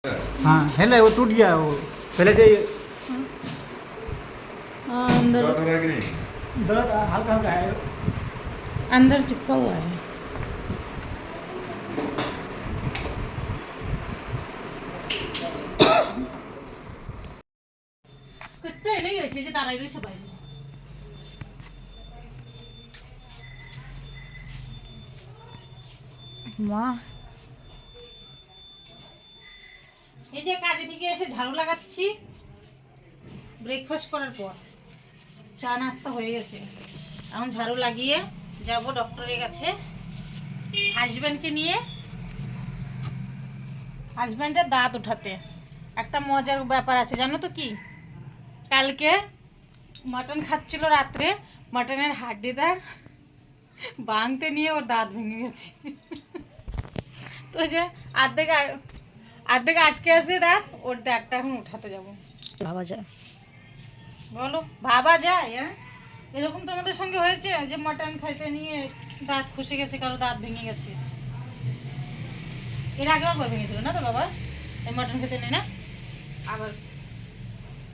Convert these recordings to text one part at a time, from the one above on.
हाँ हेलो वो टूट गया वो पहले से हाँ अंदर दर्द हो रहा है कि नहीं? दर्द हल्का हल्का है। अंदर चिपका हुआ है। कितने नहीं वैसे যে তারাই রইছে বাইরে। মা এই যে কাজে থেকে এসে ঝাড়ু লাগাচ্ছি ব্রেকফাস্ট করার পর। চা নাস্তা হয়ে গেছে, এখন ঝাড়ু লাগিয়ে যাব ডক্টরের কাছে হাজব্যান্ডকে নিয়ে, হাজব্যান্ডের দাঁত উঠাতে। একটা মজার ব্যাপার আছে জানো তো কি, কালকে মটন খাচ্ছিল রাত্রে, মটনের হাড্ডিটা ভাঙতে নিয়ে ওর দাঁত ভেঙে গেছে। তো যে আর্ধেক আটকে আছে দাঁত, ওর দাঁতটা এখন উঠাতে যাবো। ভাবা যায় বলো, ভাবা যায়? হ্যাঁ এরকম তোমাদের সঙ্গে হয়েছে যে মটন খাইতে নিয়ে দাঁত খসে গেছে, কারো দাঁত ভেঙে গেছে? এর আগেও একবার ভেঙেছিল না তো বাবা, এই মটন খেতে নেই না, আবার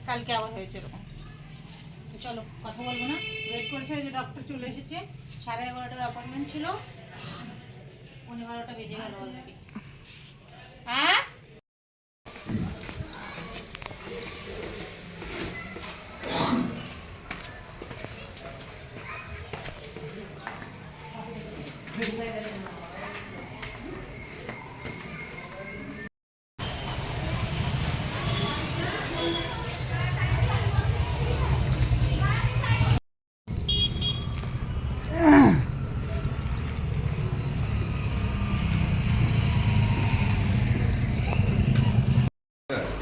কালকে আবার হয়েছে এরকম। চলো কথা বলবো না, ওয়েট করছে। ওই যে ডক্টর চলে এসেছে, 11:30টার অ্যাপয়েন্টমেন্ট ছিল, 12:30 বেজে গেল অলরেডি। হ্যাঁ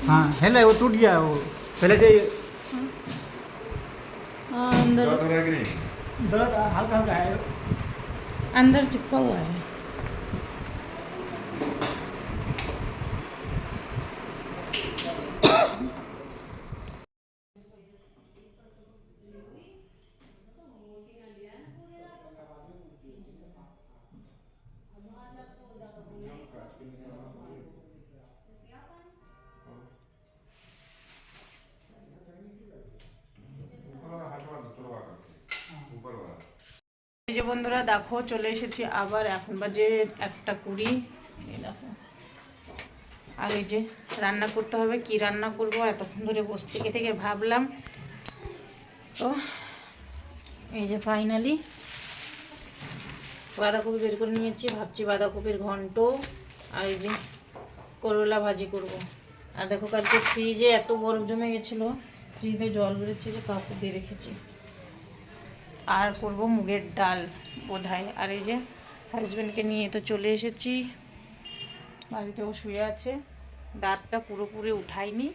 हाँ हेलो वो टूट गया वो पहले से अंदर दर्द हो रहा है कि नहीं? दर्द हल्का हल्का है। अंदर चिपका हुआ है। ऊपर वाला हाथ वाला ऊपर वाला करके ऊपर वाला। এই যে বন্ধুরা দেখো চলে এসেছি আবার, এখন বাজে 1:20। এই দেখো, আর এই যে রান্না করতে হবে, কি রান্না করব এতক্ষণ ধরে বসে থেকে থেকে ভাবলাম। তো এই যে ফাইনালি বাঁধাকপি বের করে নিয়েছি, ভাবছি বাঁধাকপির ঘন্ট আর এই যে করলা ভাজি করব। আর দেখো কালকে ফ্রিজে এত বরফ জমে গেছিলো, ফ্রিজে জল বেরোচ্ছে যে কাপড় দিয়ে রেখেছি। আর করব মুগের ডাল বোধহয়। আর এই যে হাজব্যান্ডকে নিয়ে তো চলে এসেছি, বাড়িতেও শুয়ে আছে, দাঁতটা পুরোপুরি উঠাইনি,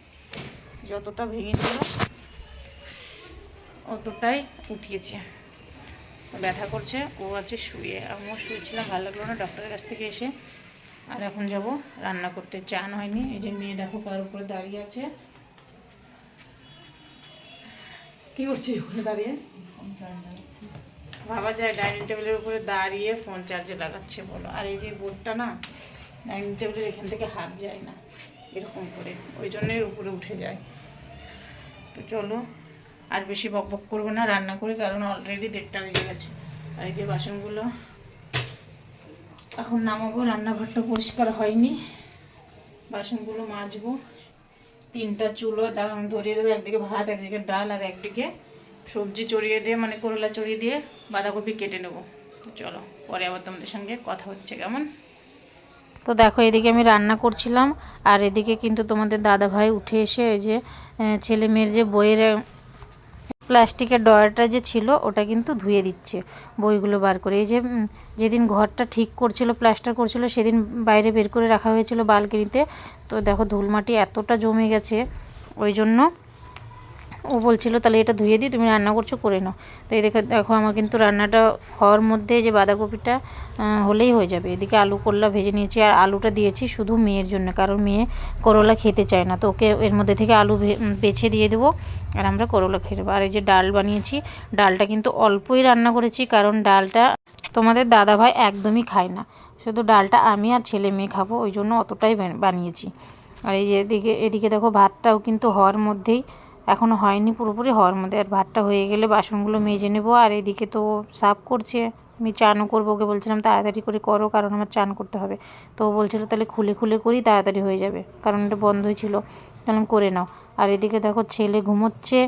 যতটা ভেঙেছিল অতটাই উঠিয়েছে, ব্যথা করছে। ও আছে শুয়ে, আমিও শুয়েছিলাম, ভালো লাগলো না ডক্টরের কাছ থেকে এসে। আর এখন যাব রান্না করতে, চান হয়নি। এই যে মেয়ে দেখো কার উপরে দাঁড়িয়ে আছে, কি করছি ওখানে দাঁড়িয়ে? ভাবা যায় ডাইনিং টেবিলের উপরে দাঁড়িয়ে ফোন চার্জে লাগাচ্ছে বলো। আর এই যে বোর্ডটা না, ডাইনিং টেবিলের এখান থেকে হাত যায় না এরকম করে, ওই জন্যই উপরে উঠে যায়। তো চলো আর বেশি বক বক করবো না, রান্না করে, কারণ অলরেডি 1:30 বেজে গেছে। আর এই যে বাসনগুলো এখন নামাবো, রান্নাঘরটা পরিষ্কার হয়নি, বাসনগুলো মাজবো। 3টা চুলো ধরিয়ে দেবো, একদিকে ভাত, একদিকে ডাল, আর একদিকে সবজি চড়িয়ে দিয়ে, মানে করলা চড়িয়ে দিয়ে বাঁধাকপি কেটে নেবো। তো চলো পরে আবার তোমাদের সঙ্গে কথা হচ্ছে কেমন। তো দেখো এদিকে আমি রান্না করছিলাম, আর এদিকে কিন্তু তোমাদের দাদা ভাই উঠে এসে ওই যে ছেলে মেয়ের যে বইয়ের প্লাস্টিকের ডয়ারটা যে ছিল ওটা কিন্তু ধুয়ে দিচ্ছে, বইগুলো বার করে। এই যে যেদিন ঘরটা ঠিক করছিল, প্লাস্টার করছিল, সেদিন বাইরে বের করে রাখা হয়েছিল বালকনিতে। তো দেখো ধুলমাটি এতটা জমে গেছে, ওই জন্য ও বলছিল তাহলে এটা ধুয়ে দিই, তুমি রান্না করছো করে নাও। তো এই দেখো আমার কিন্তু রান্নাটা হওয়ার মধ্যে যে বাঁধাকপিটা হলেই হয়ে যাবে। এদিকে আলু করলা ভেজে নিয়েছি, আর আলুটা দিয়েছি শুধু মেয়ের জন্য, কারণ মেয়ে করলা খেতে চায় না, তো ওকে এর মধ্যে থেকে আলু বেছে দিয়ে দেবো, আর আমরা করলা খেয়ে দেবো। আর এই যে ডাল বানিয়েছি, ডালটা কিন্তু অল্পই রান্না করেছি, কারণ ডালটা তোমাদের দাদাভাই একদমই খায় না, শুধু ডালটা আমি আর ছেলে মেয়ে খাবো, ওই জন্য অতটাই বানিয়েছি। আর এই যে এদিকে দেখো ভাতটাও কিন্তু হওয়ার মধ্যেই, এখনও হয়নি পুরোপুরি হওয়ার মধ্যে। আর ভাতটা হয়ে গেলে বাসনগুলো মেজে নেবো। আর এদিকে তো সাফ করছে, আমি চানও করবো। ওকে বলছিলাম তাড়াতাড়ি করে করো, কারণ আমার চান করতে হবে। তো ও বলছিল তাহলে খুলে খুলে করি, তাড়াতাড়ি হয়ে যাবে, কারণ এটা বন্ধই ছিল। বললাম করে নাও। আর এদিকে দেখো ছেলে ঘুমোচ্ছে,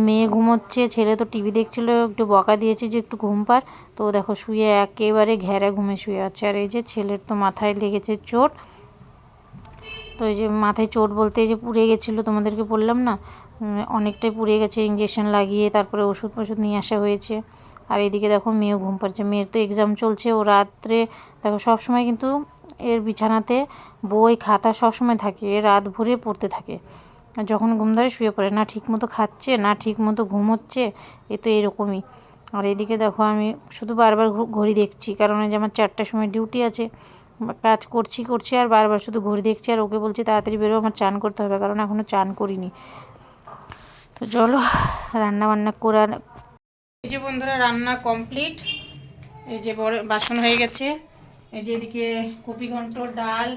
মেয়ে ঘুমোচ্ছে। ছেলে তো টিভি দেখছিল, একটু বকা দিয়েছে যে একটু ঘুম পার, তো দেখো শুয়ে একেবারে ঘেরা ঘুমে শুয়ে আছে। আর এই যে ছেলের তো মাথায় লেগেছে চোট। তো এই যে মাথায় চোট বলতে এই যে পুড়ে গেছিলো, তোমাদেরকে বললাম না, অনেকটাই পুড়ে গেছে। ইঞ্জেকশন লাগিয়ে তারপরে ওষুধ নিয়ে আসা হয়েছে। আর এইদিকে দেখো মেয়েও ঘুম পাচ্ছে। মেয়ের তো এক্সাম চলছে, ও রাত্রে দেখো সবসময় কিন্তু এর বিছানাতে বই খাতা সবসময় থাকে, এ রাত ভরে পড়তে থাকে। আর যখন ঘুম ধরে শুয়ে পড়ে, না ঠিক মতো খাচ্ছে না ঠিক মতো ঘুমোচ্ছে, এ তো এরকমই। আর এদিকে দেখো আমি শুধু বারবার ঘড়ি দেখছি, কারণ এই যে আমার 4টার সময় ডিউটি আছে। কাজ করছি আর বারবার শুধু ঘড়ি দেখছি। আর ওকে বলছি তাড়াতাড়ি বেরো, আমার চান করতে হবে, কারণ এখনও চান করিনি। তো চলো রান্না বান্না করার। এই যে বন্ধুরা রান্না কমপ্লিট। এই যে বড় বাসন হয়ে গেছে। এই যে এদিকে কপি ঘন্ট, ডাল,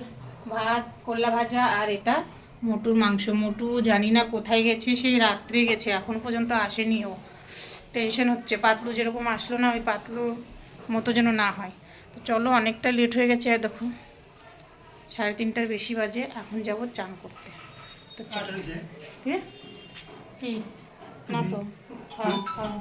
ভাত, করলা ভাজা, আর এটা মোটুর মাংস। মোটু জানি না কোথায় গেছে, সেই রাত্রে গেছে, এখন পর্যন্ত আসেনি। ও টেনশন হচ্ছে, পাতলু যেরকম আসলো না, ওই পাতলু মতো যেন না হয়। তো চলো অনেকটা লেট হয়ে গেছে, আর দেখো 3:30টার বেশি বাজে। এখন যাব চান করতে। তো চলো। কি না তো, হ্যাঁ হ্যাঁ।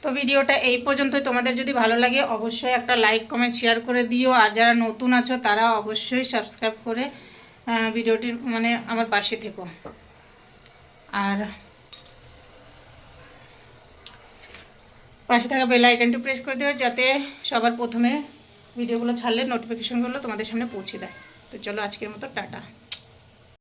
তো ভিডিওটা এই পর্যন্তই। তোমাদের যদি ভালো লাগে অবশ্যই একটা লাইক কমেন্ট শেয়ার করে দিও। আর যারা নতুন আছো তারা অবশ্যই সাবস্ক্রাইব করে ভিডিওটির মানে আমার পাশে থেকো। আর পাশে থাকা বেল আইকনটি প্রেস করে দিও, যাতে সবার প্রথমে ভিডিওগুলো ছাড়লে নোটিফিকেশনগুলো তোমাদের সামনে পৌঁছে দেয়। তো চলো আজকের মতো টাটা।